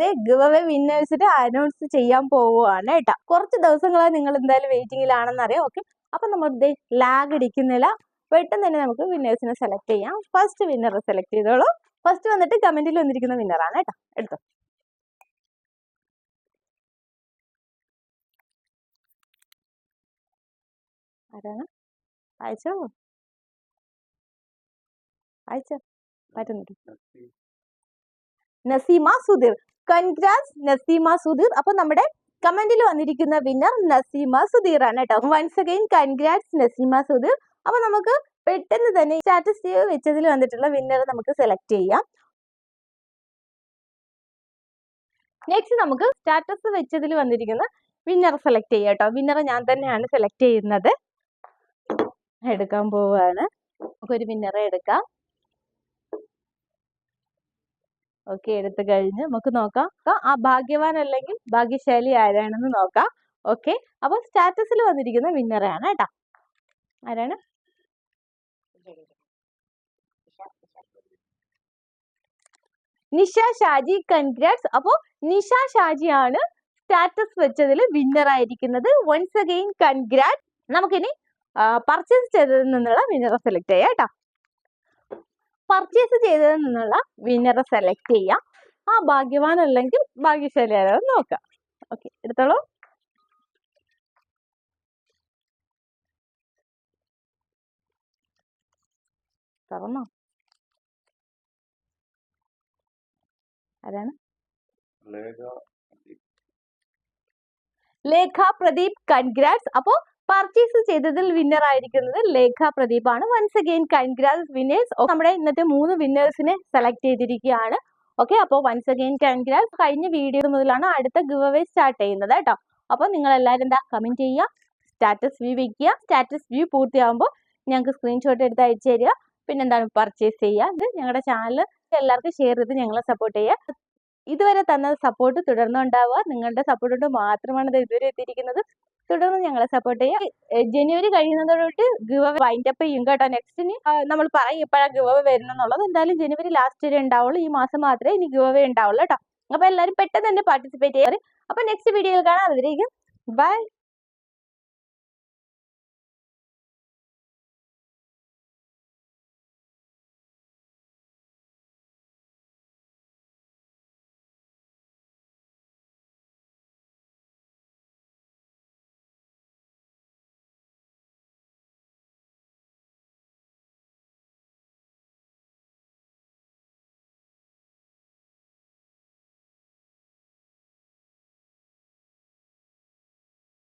ദേ give away വിന്നേഴ്സിനെ announce ചെയ്യാൻ പോവുകയാണ് കേട്ടോ. കുറച്ച് ദിവസങ്ങളായി നിങ്ങൾ എന്തായാലും വെയിറ്റിംഗിലാണെന്ന് അറിയാം. ഓക്കെ, അപ്പൊ നമ്മൾ ദേ ലാഗ് അടിക്കുന്നില്ല, പെട്ടെന്ന് തന്നെ നമുക്ക് വിന്നേഴ്സിനെ സെലക്ട് ചെയ്യാം. ഫസ്റ്റ് വിന്നറെ സെലക്ട് ചെയ്തോളൂ. ഫസ്റ്റ് വന്നിട്ട് കമന്റിൽ വന്നിരിക്കുന്ന വിന്നറാണ് കേട്ടോ. എടുത്തോ. ആരാണ്? അയച്ചോ അയച്ചോ പറ്റുന്നില്ല. നസീമ സുധീർ. കൺഗ്രാറ്റ്സ് നസീമ സുധീർ. അപ്പൊ നമ്മുടെ കമന്റിൽ വന്നിരിക്കുന്ന വിന്നർ നസീമ സുധീർ ആണ് കേട്ടോ. Once again congrats Naseema Sudheer. അപ്പൊ നമുക്ക് പെട്ടെന്ന് തന്നെ സ്റ്റാറ്റസ് വെച്ചതിൽ വന്നിട്ടുള്ള വിന്നർ നമുക്ക് സെലക്ട് ചെയ്യാം. നെക്സ്റ്റ് നമുക്ക് സ്റ്റാറ്റസ് വെച്ചതിൽ വന്നിരിക്കുന്ന വിന്നർ സെലക്ട് ചെയ്യാം കേട്ടോ. വിന്നറെ ഞാൻ തന്നെയാണ് സെലക്ട് ചെയ്യുന്നത്. എടുക്കാൻ പോവുകയാണ്. നമുക്കൊരു വിന്നറെ എടുക്കാം. ഓക്കെ, എടുത്തു കഴിഞ്ഞ് നമുക്ക് നോക്കാം ആ ഭാഗ്യവാൻ അല്ലെങ്കിൽ ഭാഗ്യശാലി ആരാണെന്ന് നോക്കാം. ഓക്കെ, അപ്പൊ സ്റ്റാറ്റസിൽ വന്നിരിക്കുന്ന വിന്നറാണ് കേട്ടോ. ആരാണ്? നിഷ ഷാജി. കൺഗ്രാറ്റ്സ്. അപ്പോ നിഷ ഷാജിയാണ് സ്റ്റാറ്റസ് വെച്ചതിൽ വിന്നർ ആയിരിക്കുന്നത്. Once again congrats. നമുക്കിനി പർച്ചേസ് ചെയ്തതിൽ നിന്നുള്ള വിന്നറെ സെലക്ട് ചെയ്യാം കേട്ടോ. പർച്ചേസ് ചെയ്തതിൽ നിന്നുള്ള വിന്നറെ സെലക്ട് ചെയ്യാം. ആ ഭാഗ്യവാൻ അല്ലെങ്കിൽ ഭാഗ്യശാലി ആരാണെന്ന് നോക്കാം. ഓക്കെ, എടുത്തോളൂ. തുറന്നോ? ആരാണ്? ലേഖ പ്രദീപ്. കൺഗ്രാറ്റ്സ്. അപ്പോ പർച്ചേസ് ചെയ്തതിൽ വിന്നർ ആയിരിക്കുന്നത് ലേഖ പ്രദീപ് ആണ്. Once again congrats winners. നമ്മുടെ ഇന്നത്തെ 3 വിന്നേഴ്സിനെ സെലക്ട് ചെയ്തിരിക്കുകയാണ്. ഓക്കെ, അപ്പോൾ വൺസ് അഗെയിൻ കൺഗ്രാറ്റ്സ്. കഴിഞ്ഞ വീഡിയോ മുതലാണ് അടുത്ത ഗിവ് അവേ സ്റ്റാർട്ട് ചെയ്യുന്നത് കേട്ടോ. അപ്പോൾ നിങ്ങൾ എല്ലാവരും എന്താ കമന്റ് ചെയ്യുക, സ്റ്റാറ്റസ് വ്യൂ വെക്കുക. സ്റ്റാറ്റസ് വ്യൂ പൂർത്തിയാകുമ്പോൾ ഞങ്ങൾക്ക് സ്ക്രീൻഷോട്ട് എടുത്ത് അയച്ചു തരിക. പിന്നെന്താണ് പർച്ചേസ് ചെയ്യുക. ഇത് ഞങ്ങളുടെ ചാനൽ എല്ലാവർക്കും ഷെയർ ചെയ്ത് ഞങ്ങളെ സപ്പോർട്ട് ചെയ്യുക. ഇതുവരെ തന്ന സപ്പോർട്ട് തുടർന്നുണ്ടാവുക. നിങ്ങളുടെ സപ്പോർട്ട് കൊണ്ട് മാത്രമാണ് ഇത് ഇതുവരെ എത്തിയിരിക്കുന്നത്. തുടർന്ന് ഞങ്ങളെ സപ്പോർട്ട് ചെയ്യുക. ജനുവരി കഴിയുന്നതോടുകൂടി ഗിവ് അവേ വൈൻഡ് അപ്പ് ചെയ്യും കേട്ടോ. നെക്സ്റ്റിന് നമ്മൾ പറയും എപ്പോഴാണ് ഗിവ് അവേ വരുന്നെന്നുള്ളത്. എന്തായാലും ജനുവരി ലാസ്റ്റ് വരെ ഉണ്ടാവുള്ളൂ. ഈ മാസം മാത്രമേ ഇനി ഗിവ് അവേ ഉണ്ടാവുള്ളൂ കേട്ടോ. അപ്പൊ എല്ലാവരും പെട്ടെന്ന് തന്നെ പാർട്ടിസിപ്പേറ്റ് ചെയ്യാറ്. അപ്പൊ നെക്സ്റ്റ് വീഡിയോയിൽ കാണാം. അതിലേക്ക് ബൈ.